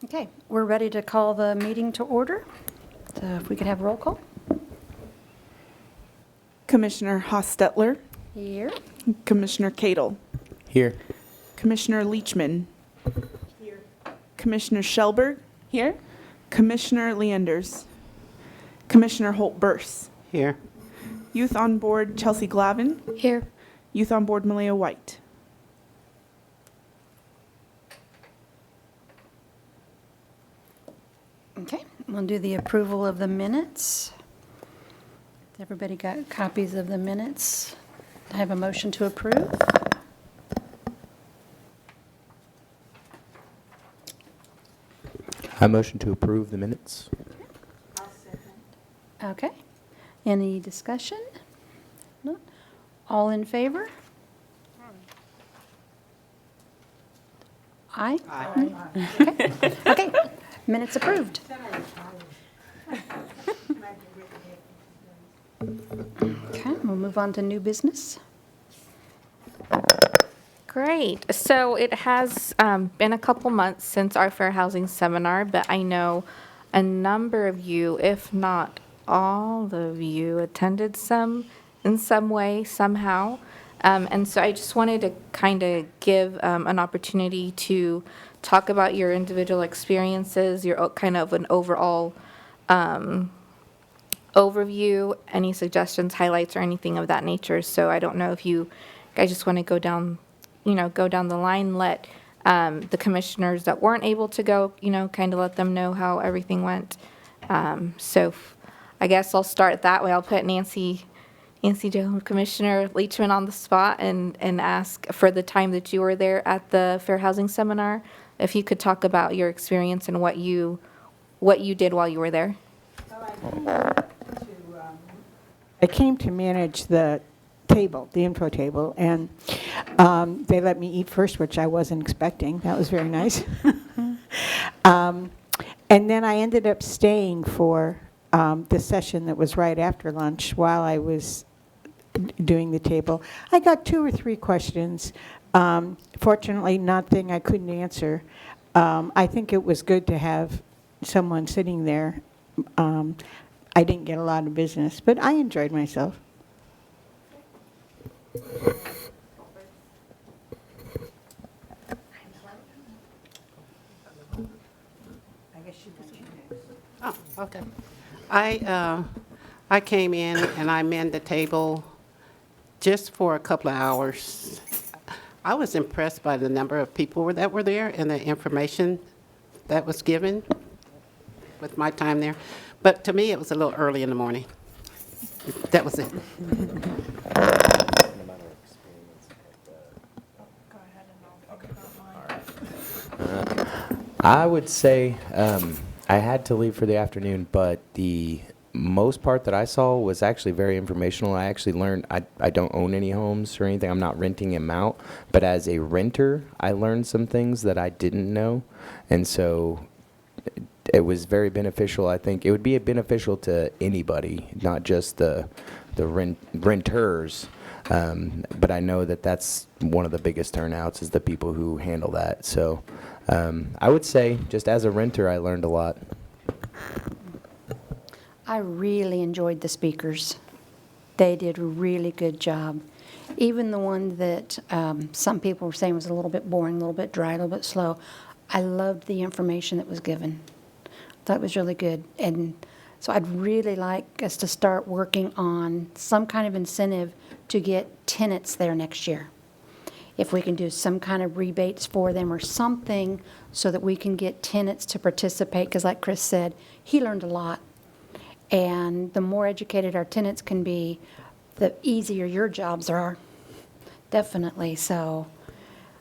Okay, we're ready to call the meeting to order. So if we could have roll call. Commissioner Hostetler, Here. Commissioner Cadle, Here. Commissioner Leachman, here. Commissioner Shelberg, Here? Commissioner Leanders, Commissioner Holt-Burse, Here. Youth on Board Chelsea Glavin, Here. Youth on Board Malia White. Okay, we'll do the approval of the minutes. Everybody got copies of the minutes? I have a motion to approve. I motion to approve the minutes. Okay. Any discussion? No? All in favor? Aye? Okay. Okay, minutes approved. Okay, we'll move on to new business. Great. So it has been a couple months since our fair housing seminar, but I know a number of you, if not all of you, attended in some way, somehow. And so I just wanted to kind of give an opportunity to talk about your individual experiences, your kind of an overall overview, any suggestions, highlights, or anything of that nature. So I don't know if you guys just want to go down the line, let the commissioners that weren't able to go, kind of let them know how everything went. So I guess I'll start that way. I'll put Nancy Jo, Commissioner Leachman on the spot and ask for the time that you were there at the Fair Housing Seminar, if you could talk about your experience and what you did while you were there. I came to manage the table, the info table, and they let me eat first, which I wasn't expecting. That was very nice. And then I ended up staying for the session that was right after lunch while I was doing the table. I got 2 or 3 questions. Fortunately, nothing I couldn't answer. I think it was good to have someone sitting there. I didn't get a lot of business, but I enjoyed myself. Oh, okay. I came in and I manned the table just for a couple of hours. I was impressed by the number of people that were there and the information that was given with my time there. But to me, it was a little early in the morning. That was it. I would say I had to leave for the afternoon, but the most part that I saw was actually very informational. I actually learned I don't own any homes or anything. I'm not renting them out. But as a renter, I learned some things that I didn't know. And so it was very beneficial. I think it would be beneficial to anybody, not just the renters. But I know that that's one of the biggest turnouts is the people who handle that. So I would say just as a renter, I learned a lot. I really enjoyed the speakers. They did a really good job. Even the one that some people were saying was a little bit boring, a little bit dry, a little bit slow. I loved the information that was given. That was really good. And so I'd really like us to start working on some kind of incentive to get tenants there next year. If we can do some kind of rebates for them or something so that we can get tenants to participate, because like Chris said, he learned a lot. And the more educated our tenants can be, the easier your jobs are. Definitely. So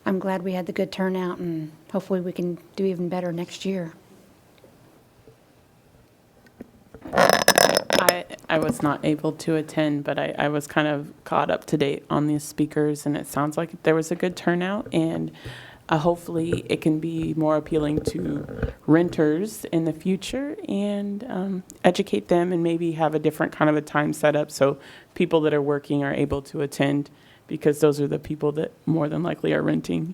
I'm glad we had the good turnout, and hopefully we can do even better next year. I was not able to attend, but I was kind of caught up to date on the speakers, and it sounds like there was a good turnout, and hopefully it can be more appealing to renters in the future and educate them and maybe have a different kind of a time set up so people that are working are able to attend, because those are the people that more than likely are renting.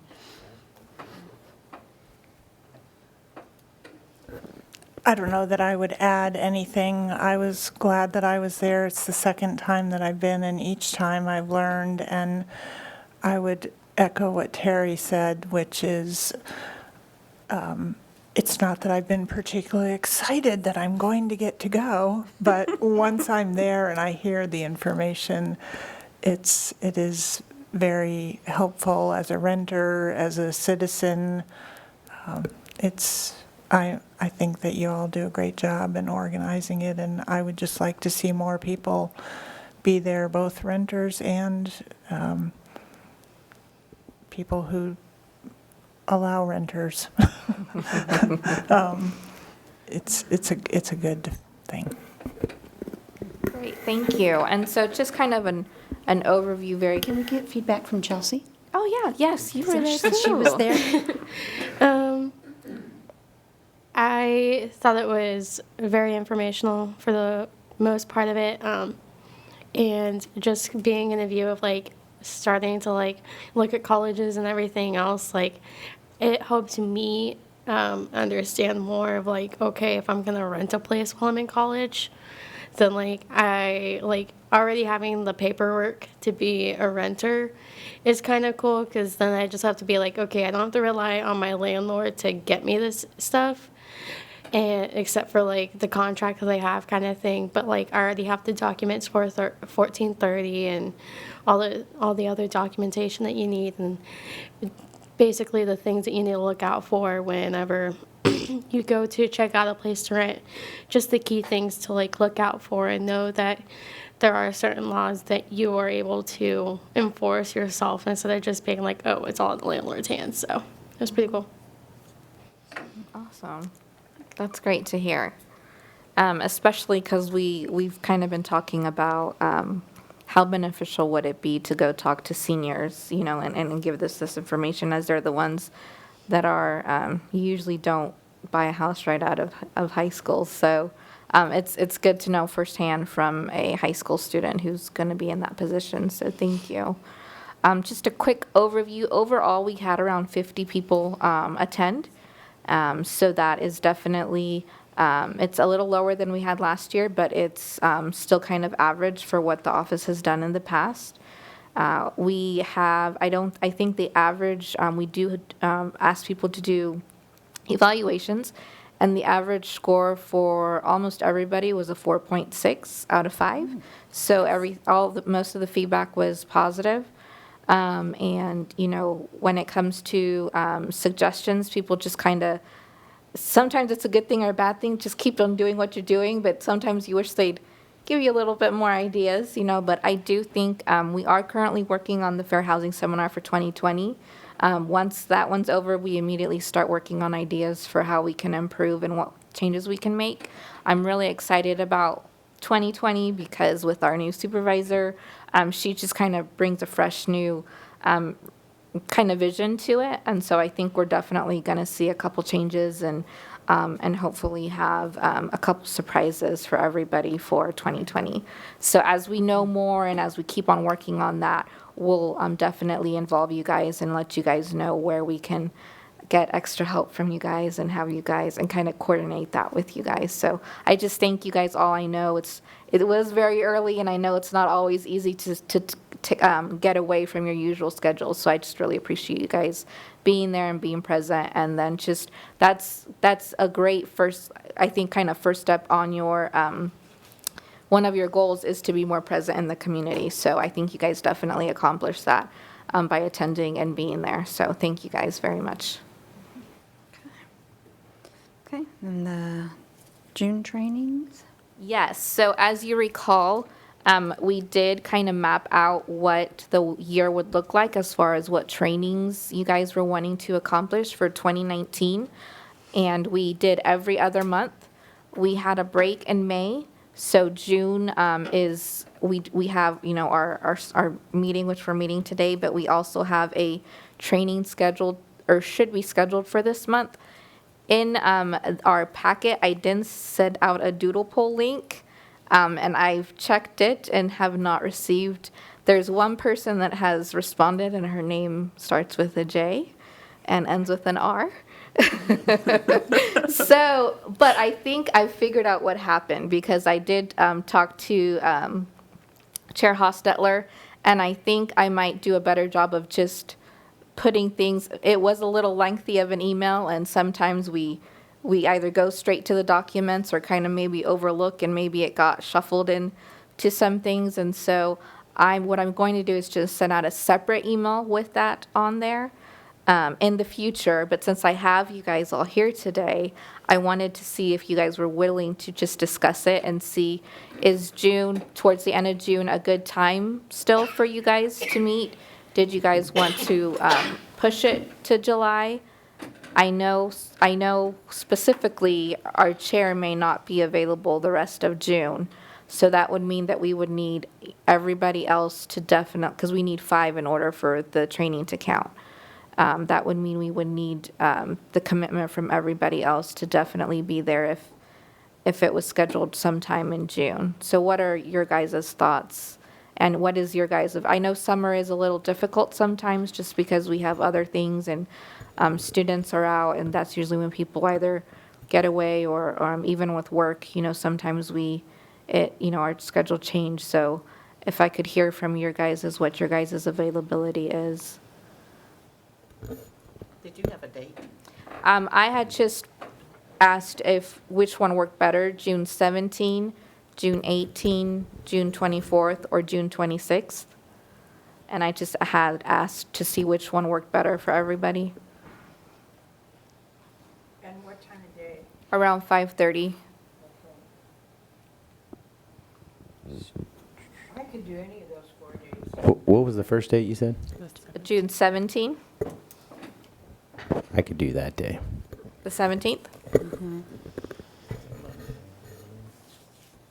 I don't know that I would add anything. I was glad that I was there. It's the second time that I've been, and each time I've learned. And I would echo what Terry said, which is, it's not that I've been particularly excited that I'm going to get to go, but once I'm there and I hear the information, it is very helpful as a renter, as a citizen. I think that you all do a great job in organizing it, and I would just like to see more people be there, both renters and people who allow renters. It's a good thing. Great, thank you. And so just kind of an overview, very, Can we get feedback from Chelsea? oh, yeah, yes, you were there too. Since she was there? I thought it was very informational for the most part of it, and just being in a view of like starting to like look at colleges and everything else, like it helped me understand more of like, okay, if I'm gonna rent a place while I'm in college, then like I like already having the paperwork to be a renter is kind of cool, because then I just have to be like, okay, I don't have to rely on my landlord to get me this stuff, and except for like the contract that I have kind of thing. But like I already have the documents for 1430 and all the other documentation that you need, and basically the things that you need to look out for whenever you go to check out a place to rent. Just the key things to like look out for, and know that there are certain laws that you are able to enforce yourself instead of just being like, oh, it's all in the landlord's hands. So it was pretty cool. Awesome. That's great to hear. Especially because we've kind of been talking about how beneficial would it be to go talk to seniors, you know, and give this information, as they're the ones that are, you usually don't buy a house right out of high school. So it's good to know firsthand from a high school student who's going to be in that position. So thank you. Just a quick overview. Overall, we had around 50 people attend. So that is definitely, it's a little lower than we had last year, but it's still kind of average for what the office has done in the past. We have, I think the average, we do ask people to do evaluations, and the average score for almost everybody was a 4.6 out of 5. So most of the feedback was positive. And, you know, when it comes to suggestions, people just kind of, sometimes it's a good thing or a bad thing, just keep on doing what you're doing, but sometimes you wish they'd give you a little bit more ideas, you know. But I do think we are currently working on the Fair Housing Seminar for 2020. Once that one's over, we immediately start working on ideas for how we can improve and what changes we can make. I'm really excited about 2020 because with our new supervisor, she just kind of brings a fresh new kind of vision to it. And so I think we're definitely going to see a couple changes and hopefully have a couple surprises for everybody for 2020. So as we know more and as we keep on working on that, we'll definitely involve you guys and let you guys know where we can get extra help from you guys and have you guys and kind of coordinate that with you guys. So I just thank you guys all. I know it was very early, and I know it's not always easy to get away from your usual schedule. So I just really appreciate you guys being there and being present. And then just that's a great first, I think, kind of first step on your one of your goals is to be more present in the community. So I think you guys definitely accomplished that by attending and being there. So thank you guys very much. Okay, and the June trainings? Yes, so as you recall, we did kind of map out what the year would look like as far as what trainings you guys were wanting to accomplish for 2019. And we did every other month. We had a break in May. So June is, we have, you know, our meeting, which we're meeting today, but we also have a training scheduled, or should be scheduled for this month. In our packet, I didn't send out a doodle poll link, and I've checked it and have not received. There's one person that has responded, and her name starts with a J and ends with an R. So, but I think I figured out what happened because I did talk to Chair Hostetler, and I think I might do a better job of just putting things. It was a little lengthy of an email, and sometimes we either go straight to the documents or kind of maybe overlook, and maybe it got shuffled in to some things. And so what I'm going to do is just send out a separate email with that on there in the future. But since I have you guys all here today, I wanted to see if you guys were willing to just discuss it and see, is June, towards the end of June, a good time still for you guys to meet? Did you guys want to push it to July? I know specifically our chair may not be available the rest of June. So that would mean that we would need everybody else to because we need 5 in order for the training to count. That would mean we would need the commitment from everybody else to definitely be there if it was scheduled sometime in June. So what are your guys' thoughts? And what is your I know summer is a little difficult sometimes just because we have other things and students are out, and that's usually when people either get away or even with work, sometimes our schedule change. So if I could hear from your guys' what your guys' availability is. Did you have a date? I had just asked which one worked better, June 17, June 18, June 24th, or June 26th. And I just had asked to see which one worked better for everybody. And what time of day? Around 5:30. I could do any of those 4 days. What was the first date you said? June 17, I could do that day. the 17th?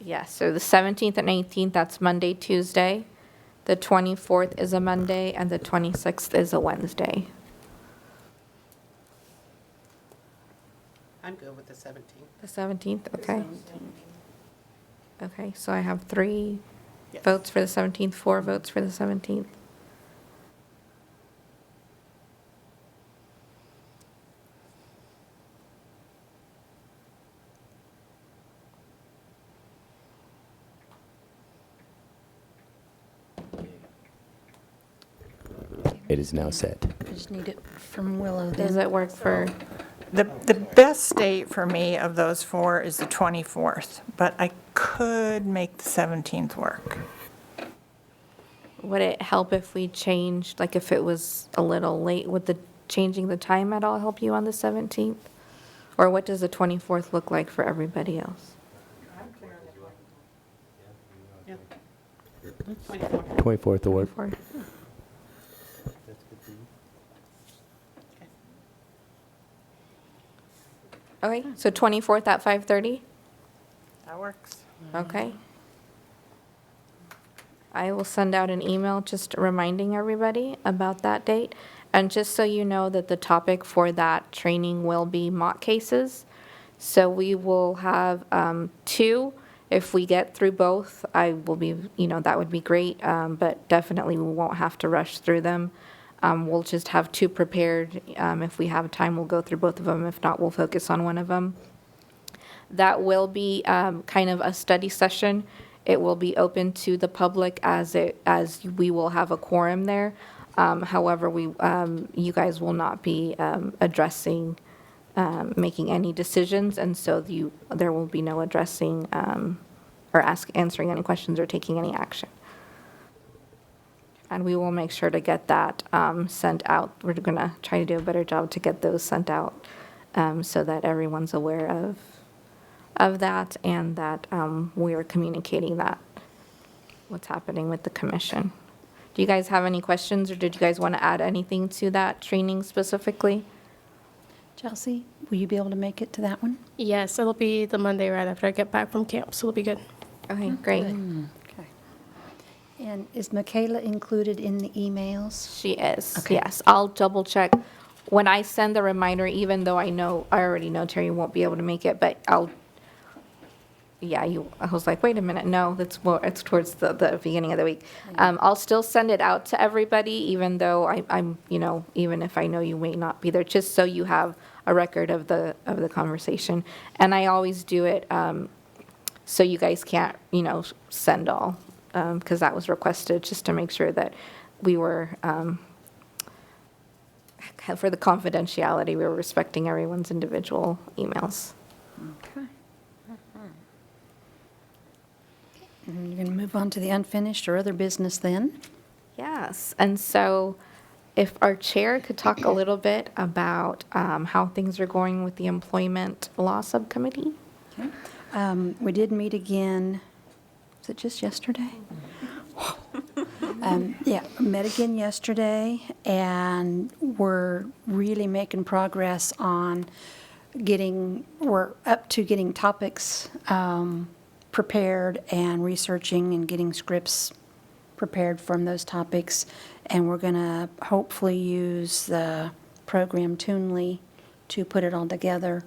Yes, so the 17th and 18th, that's Monday, Tuesday. The 24th is a Monday, and the 26th is a Wednesday. I'm good with the 17th. The 17th, okay. Okay, so I have 3 votes for the 17th, 4 votes for the 17th. It is now set. I just need it from Willow Does then. it work for, The best date for me of those 4 is the 24th, but I could make the 17th work. would it help if we changed, like if it was a little late, would the changing the time at all help you on the 17th? Or what does the 24th look like for everybody else? Yeah. 24. 24th will work. For- Okay, so 24th at 5:30? That works. Okay. I will send out an email just reminding everybody about that date. And just so you know that the topic for that training will be mock cases. So we will have 2. If we get through both, I will be, that would be great. But definitely we won't have to rush through them. We'll just have 2 prepared. If we have time, we'll go through both of them. If not, we'll focus on one of them. That will be kind of a study session. It will be open to the public as we will have a quorum there. However, you guys will not be addressing, making any decisions, and so there will be no addressing or answering any questions or taking any action. And we will make sure to get that sent out. We're going to try to do a better job to get those sent out so that everyone's aware of that and that we are communicating what's happening with the commission. Do you guys have any questions, or did you guys want to add anything to that training specifically? Chelsea, will you be able to make it to that one? Yes, it'll be the Monday right after I get back from camp, so it'll be good. Okay, great. Okay. And is Michaela included in the emails? She is, Okay. yes. I'll double check. When I send the reminder, even though I already know Terry won't be able to make it, but I was like, wait a minute, no, it's towards the beginning of the week. I'll still send it out to everybody, even though I'm, even if I know you may not be there, just so you have a record of the conversation. And I always do it so you guys can't, send all, because that was requested, just to make sure that we were, for the confidentiality, we were respecting everyone's individual emails. Okay. And you're going to move on to the unfinished or other business then? Yes, and so if our chair could talk a little bit about how things are going with the Employment Law Subcommittee? We did meet again, was it just yesterday? Yeah, met again yesterday, and we're really making progress on we're up to getting topics prepared and researching and getting scripts prepared from those topics. And we're going to hopefully use the program Toonly to put it all together,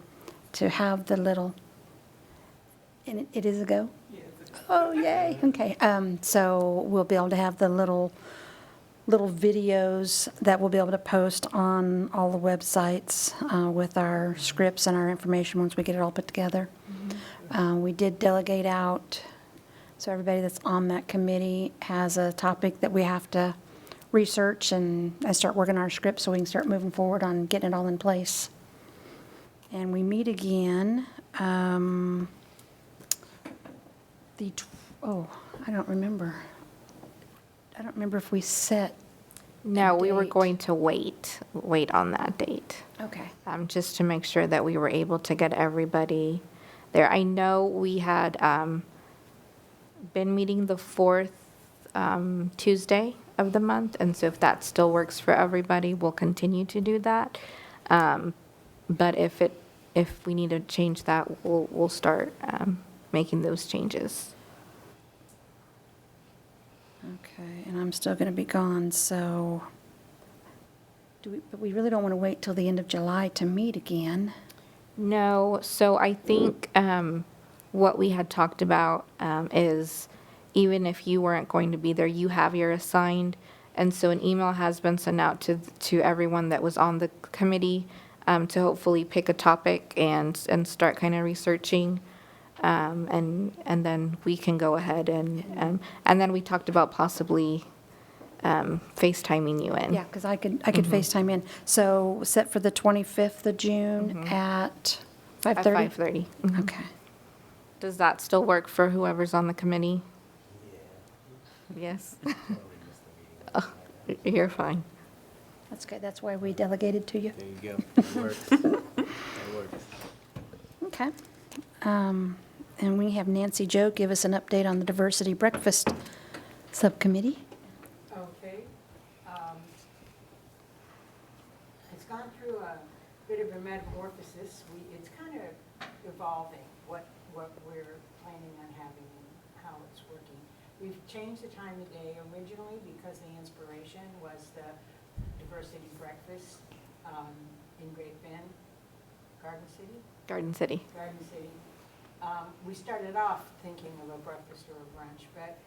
to have the little, and it is a go? Oh, yay, okay. So we'll be able to have the little videos that we'll be able to post on all the websites with our scripts and our information once we get it all put together. We did delegate out, so everybody that's on that committee has a topic that we have to research and start working our script so we can start moving forward on getting it all in place. And we meet again, I don't remember. I don't remember if we set. No, we were date. going to wait on that date, Okay. just to make sure that we were able to get everybody there. I know we had been meeting the fourth Tuesday of the month, and so if that still works for everybody, we'll continue to do that. But if we need to change that, we'll start making those changes. Okay, and I'm still going to be gone, so but we really don't want to wait till the end of July to meet again. No, so I think what we had talked about is even if you weren't going to be there, you have your assigned. And so an email has been sent out to everyone that was on the committee to hopefully pick a topic and start kind of researching. And then we can go ahead and then we talked about possibly FaceTiming you in. Yeah, because I could FaceTime in. So set for the 25th of June at 5:30? At 5:30. Okay. Does that still work for whoever's on the committee? Yes. Oh, you're fine. That's good. That's why we delegated to you. There you go. That works. That works. Okay. And we have Nancy Joe give us an update on the Diversity Breakfast Subcommittee. Okay. It's gone through a bit of a metamorphosis. It's kind of evolving what we're planning on having and how it's working. We've changed the time of day originally because the inspiration was the diversity breakfast in Great Bend, Garden City. Garden City. Garden City. We started off thinking of a breakfast or a brunch, but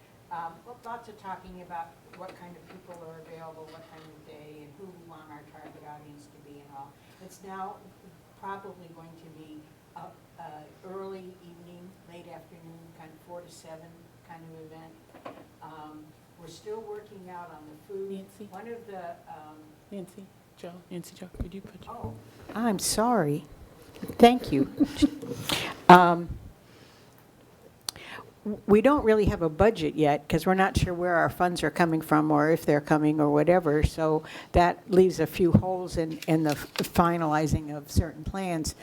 lots of talking about what kind of people are available, what time of day, and who we want our target audience to be and all. It's now probably going to be early evening, late afternoon, kind of 4 to 7 kind of event. We're still working out on the food. Nancy? One of the, Nancy Joe, could you put? oh, I'm sorry. Thank you. We don't really have a budget yet because we're not sure where our funds are coming from or if they're coming or whatever. So that leaves a few holes in the finalizing of certain plans.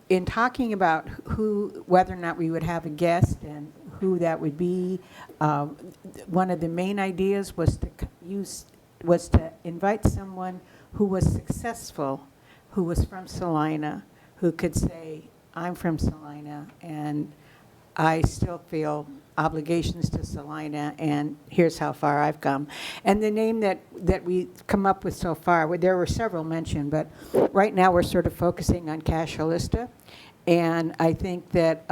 In talking about whether or not we would have a guest and who that would be, one of the main ideas was to invite someone who was successful, who was from Salina, who could say, I'm from Salina, and I still feel obligations to Salina, and here's how far I've come. And the name that we come up with so far, there were several mentioned, but right now we're sort of focusing on Cash Holista, and I think that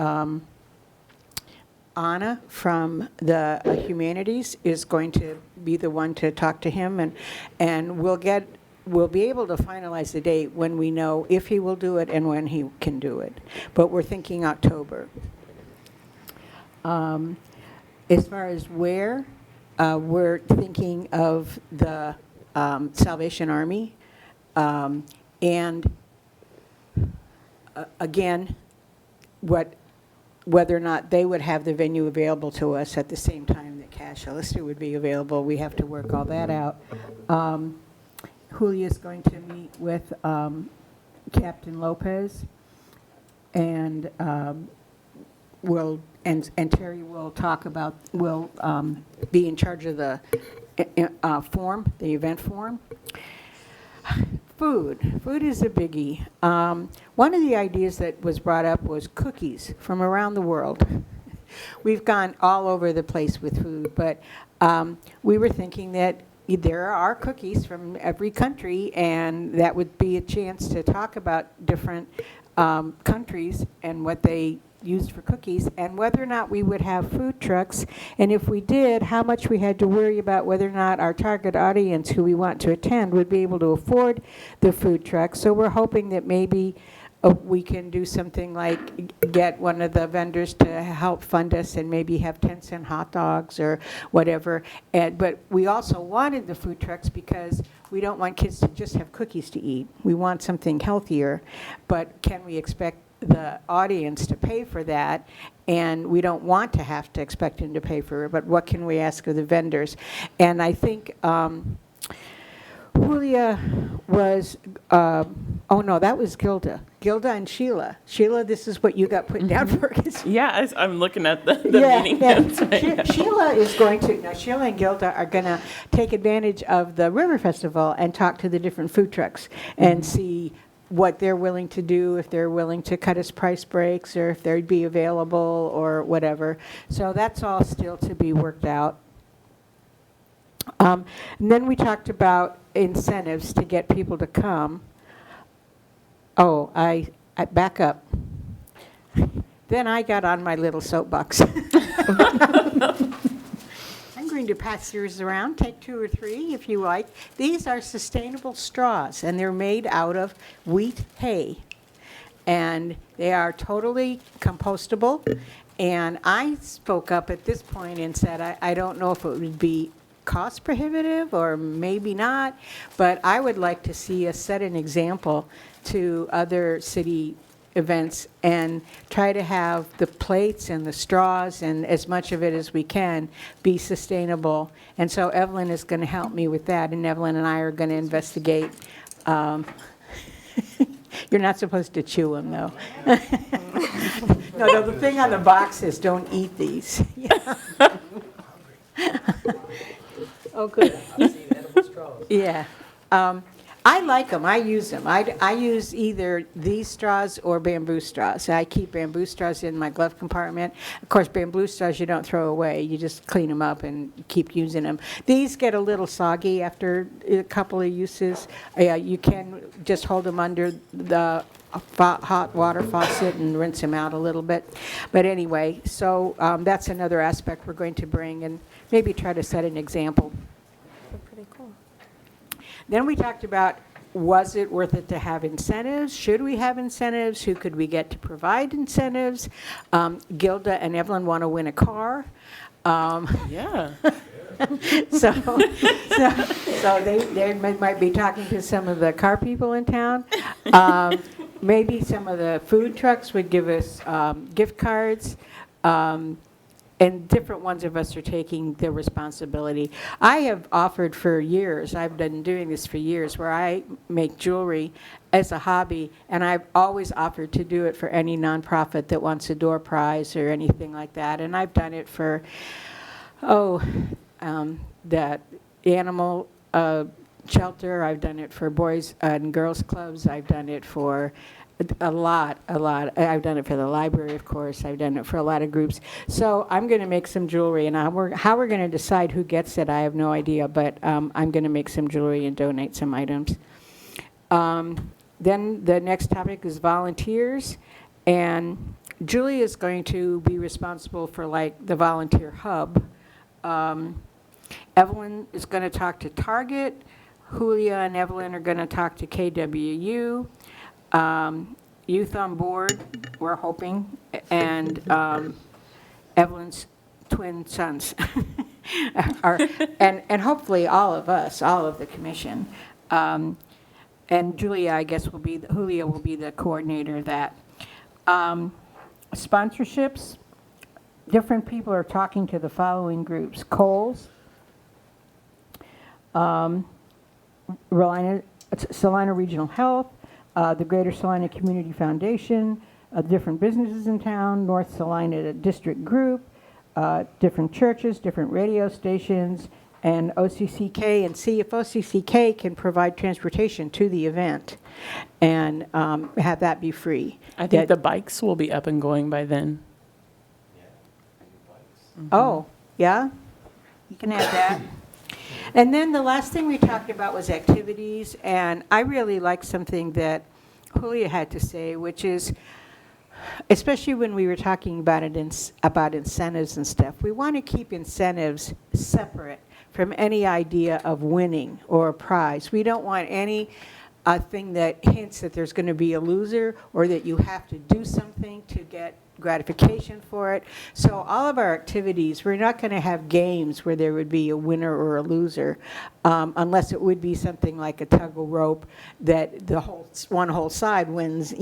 Anna from the Humanities is going to be the one to talk to him, and we'll get we'll be able to finalize the date when we know if he will do it and when he can do it. But we're thinking October. As far as where, we're thinking of the Salvation Army. And again, whether or not they would have the venue available to us at the same time that Cash Ellister would be available, we have to work all that out. Julia's going to meet with Captain Lopez, and and Terry will talk about, will be in charge of the form, the event form. Food is a biggie. One of the ideas that was brought up was cookies from around the world. We've gone all over the place with food, but we were thinking that there are cookies from every country, and that would be a chance to talk about different countries and what they used for cookies, and whether or not we would have food trucks, and if we did, how much we had to worry about whether or not our target audience who we want to attend would be able to afford the food trucks. So we're hoping that maybe we can do something like get one of the vendors to help fund us and maybe have 10-cent hot dogs or whatever. But we also wanted the food trucks because we don't want kids to just have cookies to eat. We want something healthier, but can we expect the audience to pay for that? And we don't want to have to expect them to pay for it, but what can we ask of the vendors? And I think Julia was, oh no, that was Gilda. Gilda and Sheila. Sheila, this is what you got put down for. Yeah, I'm looking at the meeting notes. Sheila is going to, now Sheila and Gilda are going to take advantage of the River Festival and talk to the different food trucks and see what they're willing to do, if they're willing to cut us price breaks or if they'd be available or whatever. So that's all still to be worked out. And then we talked about incentives to get people to come. Oh, I back up. Then I got on my little soapbox. I'm going to pass yours around. Take 2 or 3 if you like. These are sustainable straws, and they're made out of wheat hay. And they are totally compostable. And I spoke up at this point and said, I don't know if it would be cost prohibitive or maybe not, but I would like to see us set an example to other city events and try to have the plates and the straws and as much of it as we can be sustainable. And so Evelyn is going to help me with that, and Evelyn and I are going to investigate. You're not supposed to chew them, though. No, the thing on the box is don't eat these. Oh, good. Yeah. I like them. I use them. I use either these straws or bamboo straws. I keep bamboo straws in my glove compartment. Of course, bamboo straws you don't throw away. You just clean them up and keep using them. These get a little soggy after a couple of uses. You can just hold them under the hot water faucet and rinse them out a little bit. But anyway, so that's another aspect we're going to bring and maybe try to set an example. Pretty cool. Then we talked about, was it worth it to have incentives? Should we have incentives? Who could we get to provide incentives? Gilda and Evelyn want to win a car. Yeah. So they might be talking to some of the car people in town. Maybe some of the food trucks would give us gift cards. And different ones of us are taking the responsibility. I have offered for years, I've been doing this for years, where I make jewelry as a hobby, and I've always offered to do it for any nonprofit that wants a door prize or anything like that. And I've done it for, the animal shelter, I've done it for boys and girls clubs, I've done it for a lot. I've done it for the library, of course. I've done it for a lot of groups. So I'm going to make some jewelry, and how we're going to decide who gets it, I have no idea, but I'm going to make some jewelry and donate some items. Then the next topic is volunteers, and Julie is going to be responsible for like the volunteer hub. Evelyn is going to talk to Target. Julia and Evelyn are going to talk to KWU. Youth on Board, we're hoping, and Evelyn's twin sons. And hopefully all of us, all of the commission. And Julia, I guess, Julia will be the coordinator of that. Sponsorships, different people are talking to the following groups: Kohl's, Salina Regional Health, the Greater Salina Community Foundation, different businesses in town, North Salina District Group, different churches, different radio stations, and OCCK, and see if OCCK can provide transportation to the event and have that be free. I think the bikes will be up and going by then. Oh, yeah? You can add that. And then the last thing we talked about was activities, and I really like something that Julia had to say, which is, especially when we were talking about about incentives and stuff, we want to keep incentives separate from any idea of winning or a prize. We don't want any thing that hints that there's going to be a loser or that you have to do something to get gratification for it. So all of our activities, we're not going to have games where there would be a winner or a loser, unless it would be something like a tug of rope that one whole side wins,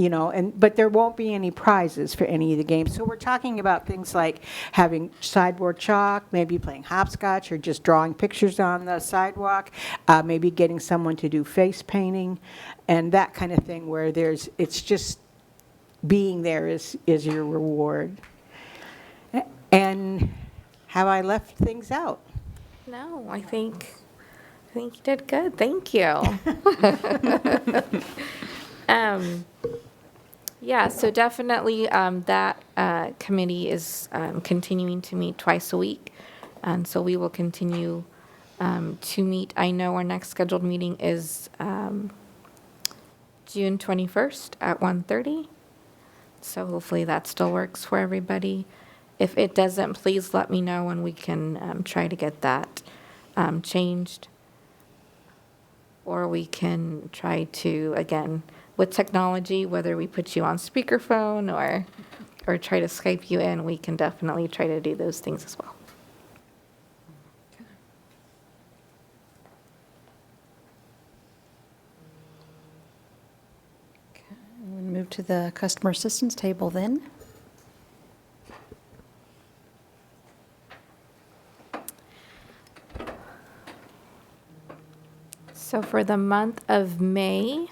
but there won't be any prizes for any of the games. So we're talking about things like having sideboard chalk, maybe playing hopscotch or just drawing pictures on the sidewalk, maybe getting someone to do face painting and that kind of thing where it's just being there is your reward. And have I left things out? No, I think you did good. Thank you. Yeah, so definitely that committee is continuing to meet twice a week. And so we will continue to meet. I know our next scheduled meeting is June 21st at 1:30. So hopefully that still works for everybody. If it doesn't, please let me know and we can try to get that changed. Or we can try to, again, with technology, whether we put you on speakerphone or try to Skype you in, we can definitely try to do those things as well. We'll move to the customer assistance table then. So for the month of May,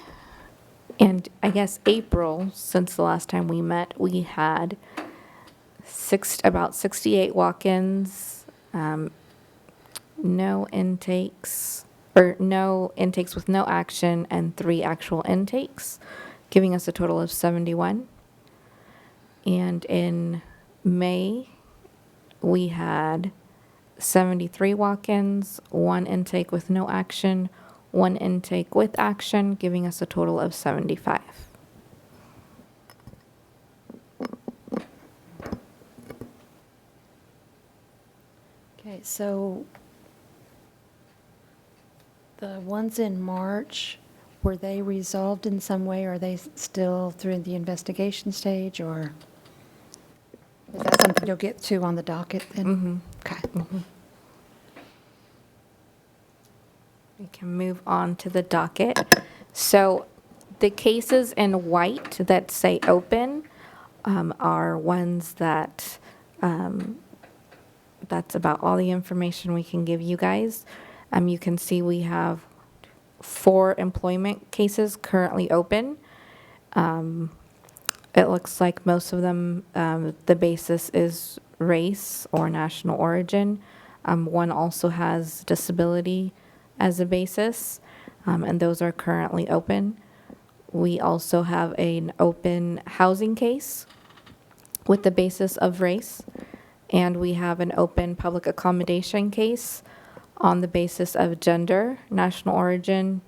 and I guess April, since the last time we met, we had about 68 walk-ins, no intakes with no action, and 3 actual intakes, giving us a total of 71. And in May, we had 73 walk-ins, 1 intake with no action, 1 intake with action, giving us a total of 75. Okay, so the ones in March, were they resolved in some way? Are they still through the investigation stage, or is that something you'll get to on the docket then? Okay. We can move on to the docket. So the cases in white that say open are ones that, that's about all the information we can give you guys. You can see we have 4 employment cases currently open. It looks like most of them, the basis is race or national origin. One also has disability as a basis, and those are currently open. We also have an open housing case with the basis of race, and we have an open public accommodation case on the basis of gender, national origin,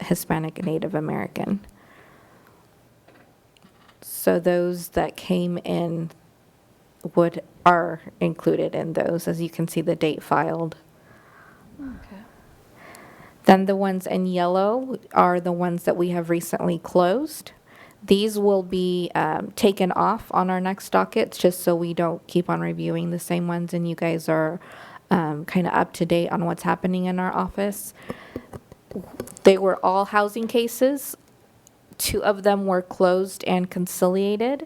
Hispanic and Native American. So those that came in are included in those, as you can see the date filed. Okay. Then the ones in yellow are the ones that we have recently closed. These will be taken off on our next dockets, just so we don't keep on reviewing the same ones and you guys are kind of up to date on what's happening in our office. They were all housing cases. 2 of them were closed and conciliated.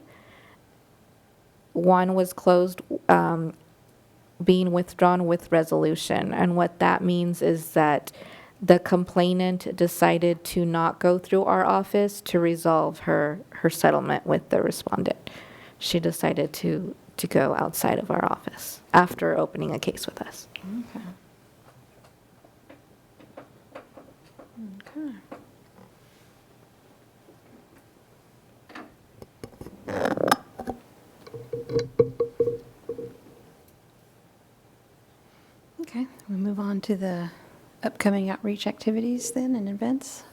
1 was closed, being withdrawn with resolution. And what that means is that the complainant decided to not go through our office to resolve her settlement with the respondent. She decided to go outside of our office after opening a case with us. Okay, we move on to the upcoming outreach activities then and events.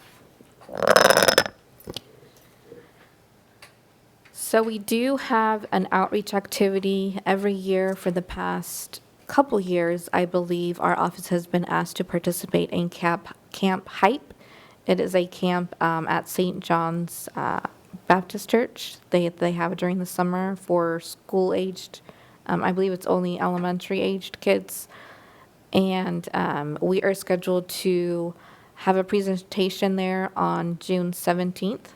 So we do have an outreach activity every year for the past couple years. I believe our office has been asked to participate in Camp Hype. It is a camp at St. John's Baptist Church. They have it during the summer for school-aged, I believe it's only elementary-aged kids. And we are scheduled to have a presentation there on June 17th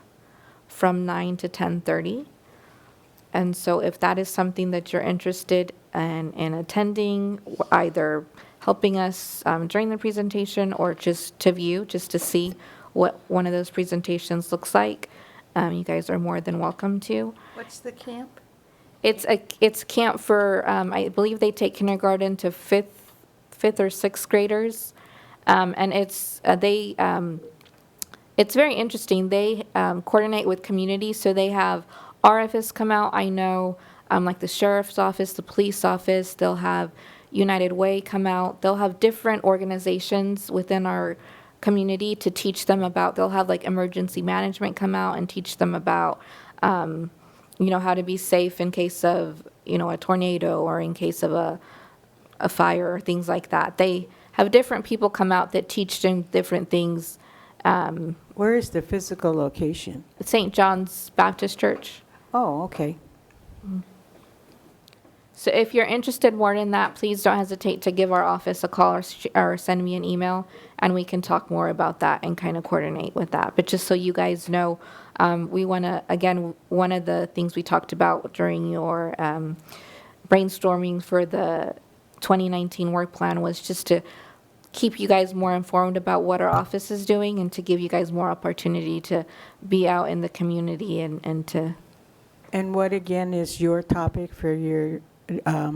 from 9 to 10:30. And so if that is something that you're interested in attending, either helping us during the presentation or just to view, just to see what one of those presentations looks like, you guys are more than welcome to. What's the camp? It's camp for, I believe they take kindergarten to fifth or sixth graders. And it's very interesting. They coordinate with communities, so they have RFS come out. I know, like the sheriff's office, the police office, they'll have United Way come out. They'll have different organizations within our community to teach them about, they'll have like emergency management come out and teach them about, how to be safe in case of, a tornado or in case of a fire or things like that. They have different people come out that teach them different things. Where is the physical location? St. John's Baptist Church. Oh, okay. So if you're interested more in that, please don't hesitate to give our office a call or send me an email, and we can talk more about that and kind of coordinate with that. But just so you guys know, we want to, again, one of the things we talked about during your brainstorming for the 2019 work plan was just to keep you guys more informed about what our office is doing and to give you guys more opportunity to be out in the community and to... And what, again, is your topic for your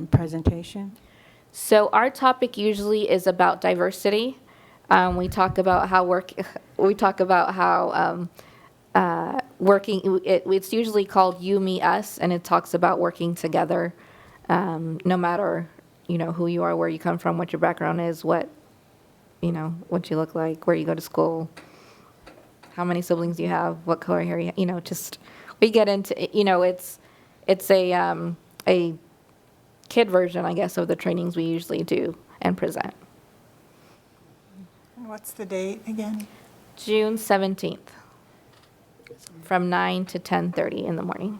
presentation? So our topic usually is about diversity. We talk about how working, it's usually called You, Me, Us, and it talks about working together, no matter, who you are, where you come from, what your background is, what you look like, where you go to school, how many siblings you have, what color hair you have, just, we get into, it's a kid version, I guess, of the trainings we usually do and present. And what's the date again? June 17th, from 9 to 10:30 in the morning.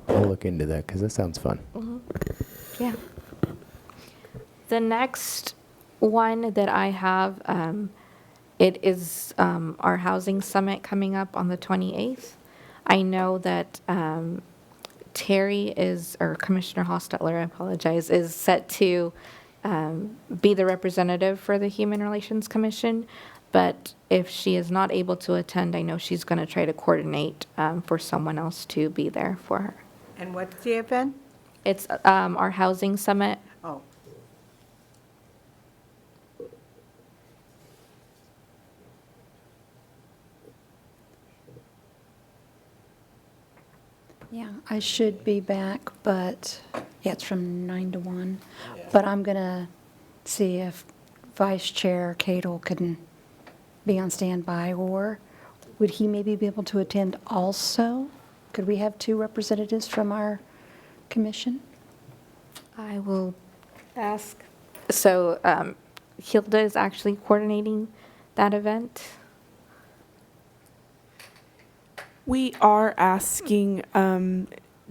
I'll look into that because that sounds fun. Yeah. The next one that I have, it is our housing summit coming up on the 28th. I know that Terry or Commissioner Hostetler, I apologize, is set to be the representative for the Human Relations Commission. But if she is not able to attend, I know she's going to try to coordinate for someone else to be there for her. And what's the event? It's our housing summit. Oh. Yeah, I should be back, but, yeah, it's from 9 to 1. But I'm going to see if Vice Chair Cadle can be on standby, or would he maybe be able to attend also? Could we have 2 representatives from our commission? I will ask. So Hilda is actually coordinating that event. We are asking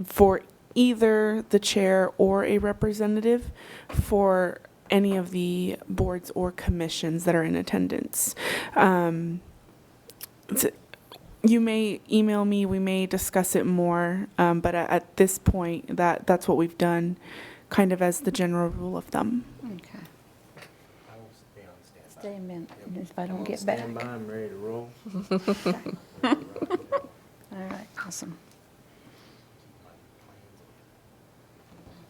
for either the chair or a representative for any of the boards or commissions that are in attendance. You may email me, we may discuss it more, but at this point, that's what we've done, kind of as the general rule of thumb. Okay. I will stay on standby. Stay a minute, and if I don't get back. Stand by, I'm ready to roll. All right, awesome.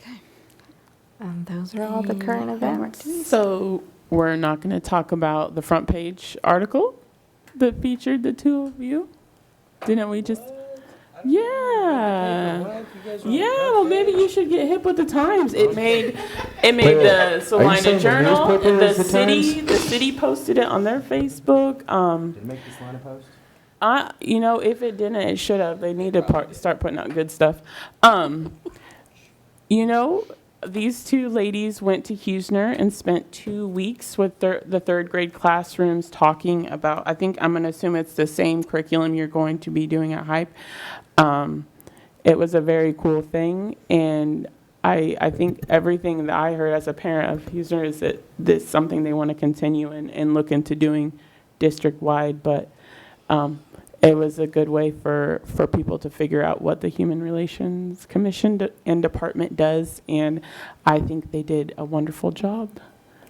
Okay. Those are all the current events. So we're not going to talk about the front page article that featured the 2 of you? Didn't we just? Yeah. Yeah, well, maybe you should get hip with the times. It made Wait, the Salina saying the Journal, newspaper and the is the city, Times? the city posted it on their Facebook. Did it make this line of post? If it didn't, it should have. They need to start putting out good stuff. These 2 ladies went to Hughesner and spent 2 weeks with the 3rd grade classrooms talking about, I think I'm going to assume it's the same curriculum you're going to be doing at Hype. It was a very cool thing, and I think everything that I heard as a parent of Hughesner is that this is something they want to continue and look into doing district-wide, but it was a good way for people to figure out what the Human Relations Commission and Department does, and I think they did a wonderful job.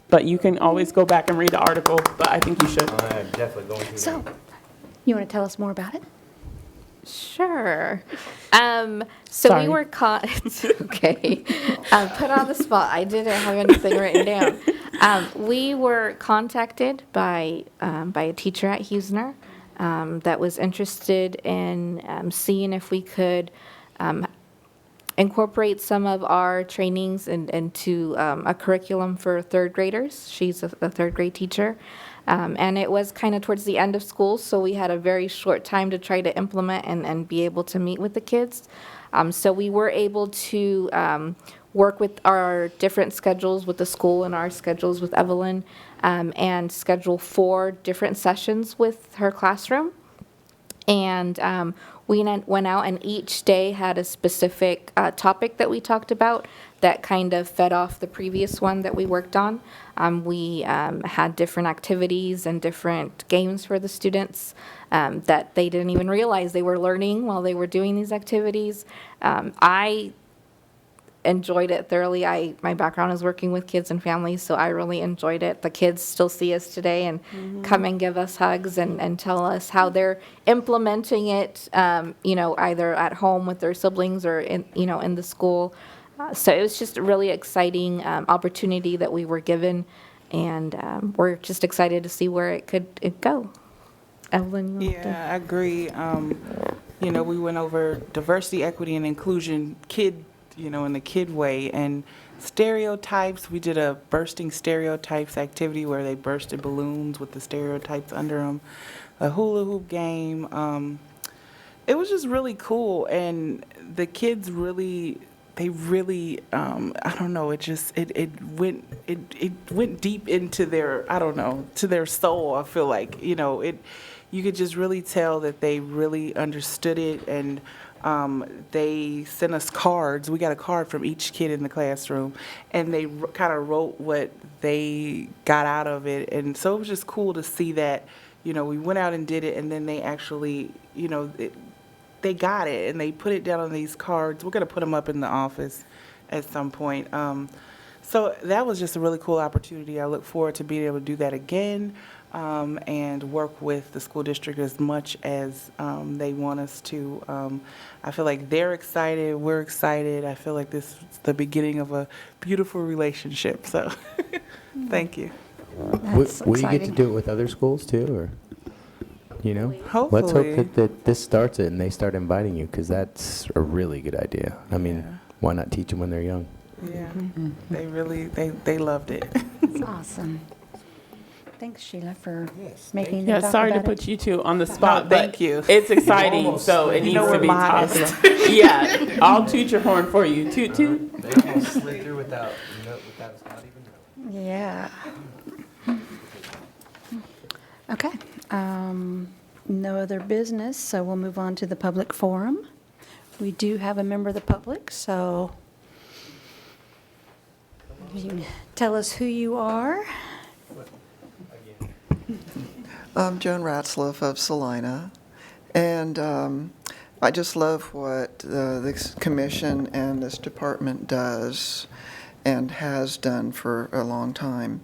But you can always go back and read the article, but I think you should. I'm definitely going to. So, you want to tell us more about it? Sure. So Sorry. we were it's okay. Put on the spot. I didn't have anything written down. We were contacted by a teacher at Hughesner that was interested in seeing if we could incorporate some of our trainings into a curriculum for 3rd graders. She's a 3rd grade teacher. And it was kind of towards the end of school, so we had a very short time to try to implement and be able to meet with the kids. So we were able to work with our different schedules with the school and our schedules with Evelyn, and schedule 4 different sessions with her classroom. And we went out, and each day had a specific topic that we talked about that kind of fed off the previous one that we worked on. We had different activities and different games for the students that they didn't even realize they were learning while they were doing these activities. I enjoyed it thoroughly. My background is working with kids and families, so I really enjoyed it. The kids still see us today and come and give us hugs and tell us how they're implementing it, either at home with their siblings or in the school. So it was just a really exciting opportunity that we were given, and we're just excited to see where it could go. Evelyn, you want to? Yeah, I agree. We went over diversity, equity, and inclusion, in the kid way, and stereotypes. We did a bursting stereotypes activity where they bursted balloons with the stereotypes under them. A hula hoop game. It was just really cool, and the kids really. They really, I don't know. It went deep into their, to their soul. I feel like, you could just really tell that they really understood it, and they sent us cards. We got a card from each kid in the classroom, and they kind of wrote what they got out of it, and so it was just cool to see that, we went out and did it, and then they actually, they got it, and they put it down on these cards. We're going to put them up in the office at some point. So that was just a really cool opportunity. I look forward to being able to do that again, and work with the school district as much as they want us to. I feel like they're excited, we're excited. I feel like this is the beginning of a beautiful relationship. So thank you. That's Will you get to exciting. do it with other schools too, or? Hopefully. Let's hope that this starts it and they start inviting you, because that's a really good idea. I mean, Yeah. why not teach them when they're young? Yeah, they really, they loved it. That's awesome. Thanks, Sheila, for Yes, making Yeah, them talk sorry to about it. put you two on the spot, thank but you. it's exciting, Almost. so it You needs know to we're be talked modest. about. Yeah, I'll toot your horn for you. Toot, toot. They almost slid through without us not even knowing. Yeah. Okay. No other business, so we'll move on to the public forum. We do have a member of the public, so you can tell us who you are. I'm Joan Ratzlaff of Salina, and I just love what this commission and this department does and has done for a long time.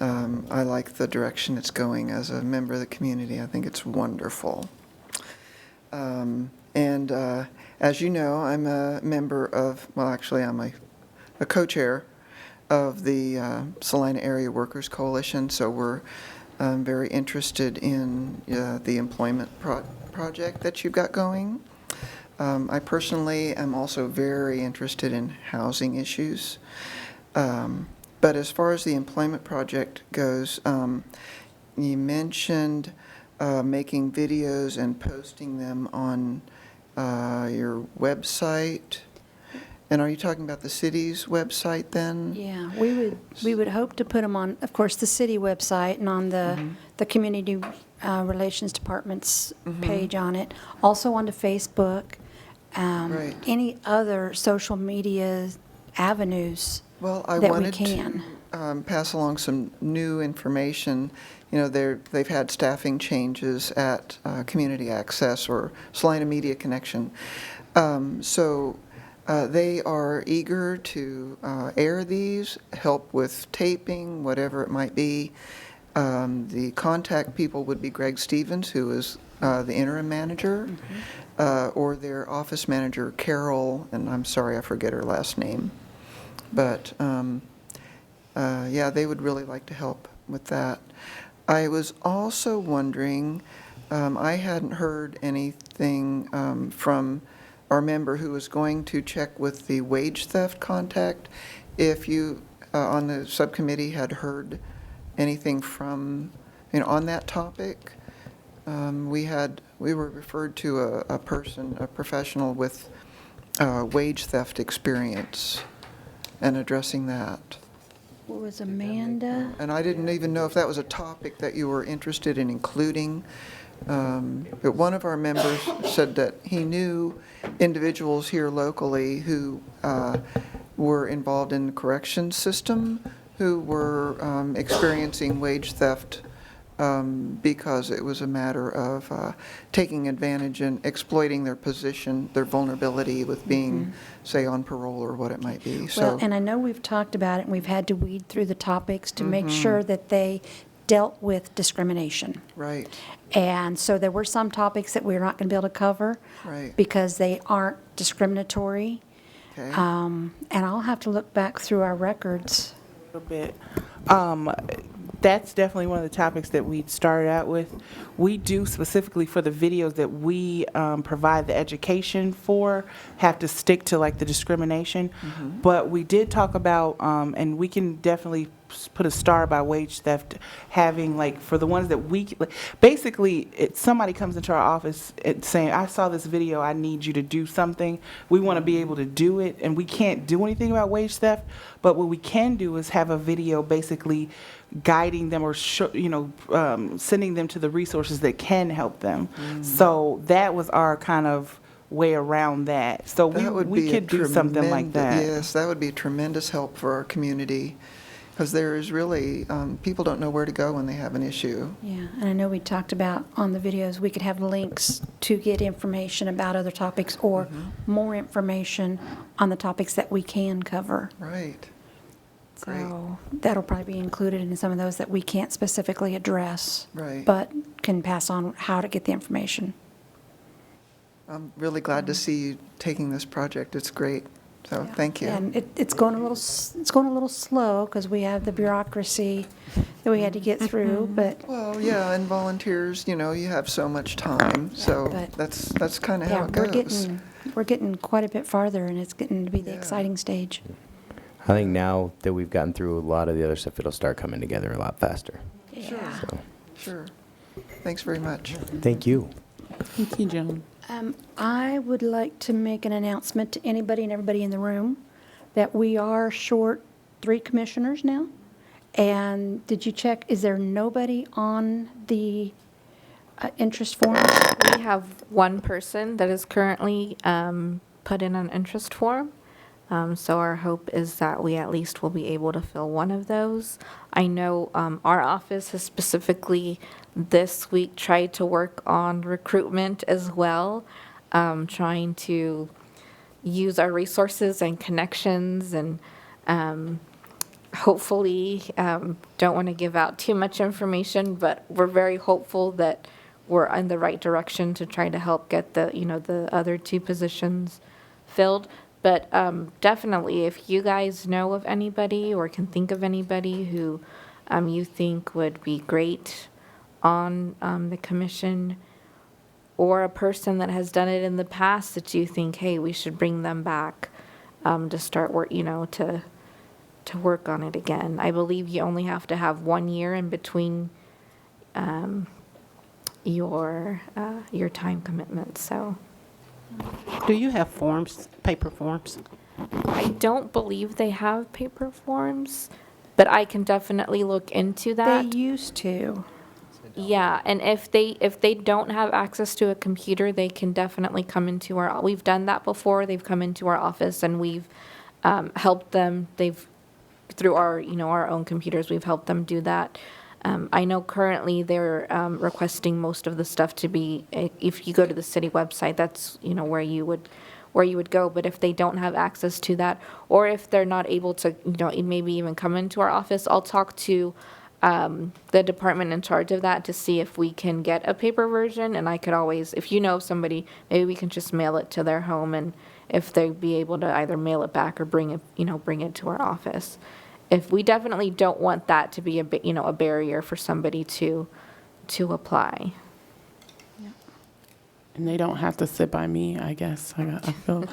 I like the direction it's going as a member of the community. I think it's wonderful. As you know, I'm a member of, well, actually, I'm a co-chair of the Salina Area Workers Coalition, so we're very interested in the employment project that you've got going. I personally am also very interested in housing issues. But as far as the employment project goes, you mentioned making videos and posting them on your website. And are you talking about the city's website then? Yeah, we would hope to put them on, of course, the city website and on the Community Relations Department's page on it, also onto Facebook, Right. any other social media avenues Well, I that we wanted can. to pass along some new information. You know, they've had staffing changes at Community Access or Salina Media Connection. They are eager to air these, help with taping, whatever it might be. The contact people would be Greg Stevens, who is the interim manager, or their office manager, Carol, and I'm sorry, I forget her last name. But yeah, they would really like to help with that. I was also wondering, I hadn't heard anything from our member who was going to check with the wage theft contact, if you, on the subcommittee, had heard anything from, on that topic. We were referred to a professional with wage theft experience and addressing that. What was Amanda? And I didn't even know if that was a topic that you were interested in including. But one of our members said that he knew individuals here locally who were involved in the corrections system who were experiencing wage theft because it was a matter of taking advantage and exploiting their position, their vulnerability with being, say, on parole or what it might be. Well, and I know we've talked about it, and we've had to weed through the topics to make sure that they dealt with discrimination. Right, And so there were some topics that we're not going to be able to cover right. because they aren't discriminatory. Okay. And I'll have to look back through our records. A little bit. That's definitely one of the topics that we started out with. We do specifically for the videos that we provide the education for, have to stick to like the discrimination. But we did talk about, and we can definitely put a star by wage theft, having like for the ones that we, basically somebody comes into our office and saying, I saw this video, I need you to do something. We want to be able to do it, and we can't do anything about wage theft, but what we can do is have a video basically guiding them or sending them to the resources that can help them. So that was our kind of way around that. So That would we be could do something like that. Yes, that would be a tremendous help for our community, because there is really, people don't know where to go when they have an issue. Yeah, and I know we talked about on the videos, we could have links to get information about other topics or more information on the topics that we can cover. Right. Great. So that'll probably be included in some of those that we can't specifically address. Right. But can pass on how to get the information. I'm really glad to see you taking this project. It's great. So thank you. And it's going a little slow because we have the bureaucracy that we had to get through, but Well, yeah, and volunteers, you have so much time. So but- that's kind of how yeah, it goes. we're getting quite a bit farther, and it's getting to be the Yeah. exciting stage. I think now that we've gotten through a lot of the other stuff, it'll start coming together a lot faster. Yeah. Sure. Thanks very much. Thank you. Thank you, Joan. I would like to make an announcement to anybody and everybody in the room that we are short 3 commissioners now. And did you check, is there nobody on the interest form? We have one person that is currently put in an interest form. So our hope is that we at least will be able to fill one of those. I know our office has specifically this week tried to work on recruitment as well, trying to use our resources and connections and hopefully, don't want to give out too much information, but we're very hopeful that we're in the right direction to try to help get the other 2 positions filled. But definitely, if you guys know of anybody or can think of anybody who you think would be great on the commission, or a person that has done it in the past that you think, hey, we should bring them back to start work, to work on it again. I believe you only have to have 1 year in between your time commitments. So Do you have forms, paper forms? I don't believe they have paper forms, but I can definitely look into that. They used to. Yeah, and if they don't have access to a computer, they can definitely come into we've done that before. They've come into our office and we've helped them. Through our, our own computers, we've helped them do that. I know currently they're requesting most of the stuff to be, if you go to the city website, that's, where you would go. But if they don't have access to that, or if they're not able to, maybe even come into our office, I'll talk to the department in charge of that to see if we can get a paper version. And I could always, if you know of somebody, maybe we can just mail it to their home, and if they'd be able to either mail it back or bring it to our office. If we definitely don't want that to be a barrier for somebody to apply. And they don't have to sit by me, I guess. I feel.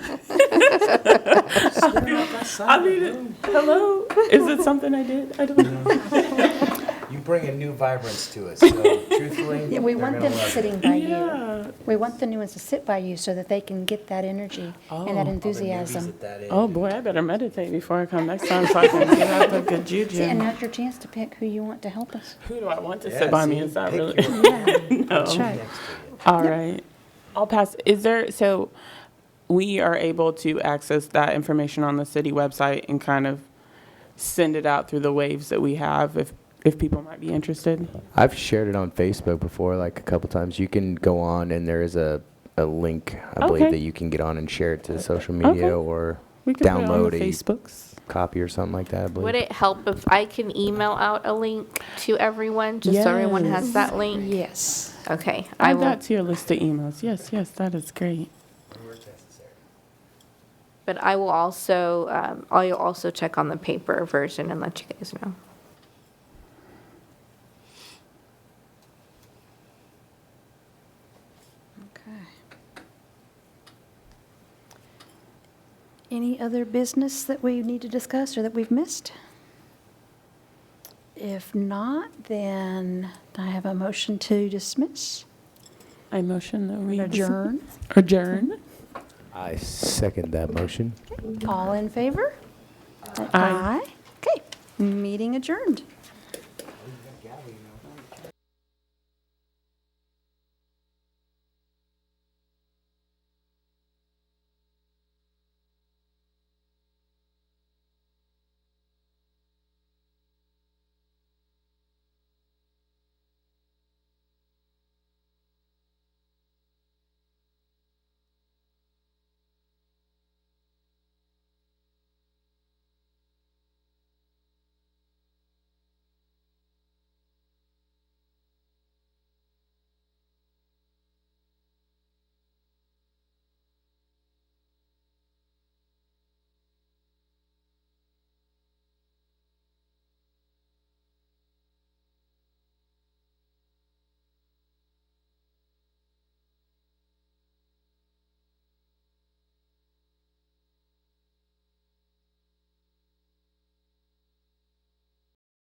I mean, hello? Is it something I did? I don't know. You bring a new vibrance to us, so truthfully. Yeah, we want them sitting by Yeah. you. We want the new ones to sit by you so that they can get that energy and that enthusiasm. Oh, boy, I better meditate before I come next time so I can get out the good juju. See, and now's your chance to pick who you want to help us. Who do I want to sit by me? Is that really? Yeah, No. that's right. All right. I'll pass. So we are able to access that information on the city website and kind of send it out through the waves that we have if people might be interested? I've shared it on Facebook before, like a couple times. You can go on and there is a link, I believe, that you can get on and share it to social media or We can put it on download the a Facebooks. copy or something like that, I believe. Would it help if I can email out a link to everyone, just so everyone has that link? Yes. Okay, I Add will. that to your list of emails. Yes, that is great. But I will also, I'll also check on the paper version and let you guys know. Okay. Any other business that we need to discuss or that we've missed? If not, then I have a motion to dismiss, I motion that we adjourn. Adjourn. I second that motion. All in favor? Aye. Okay, meeting adjourned.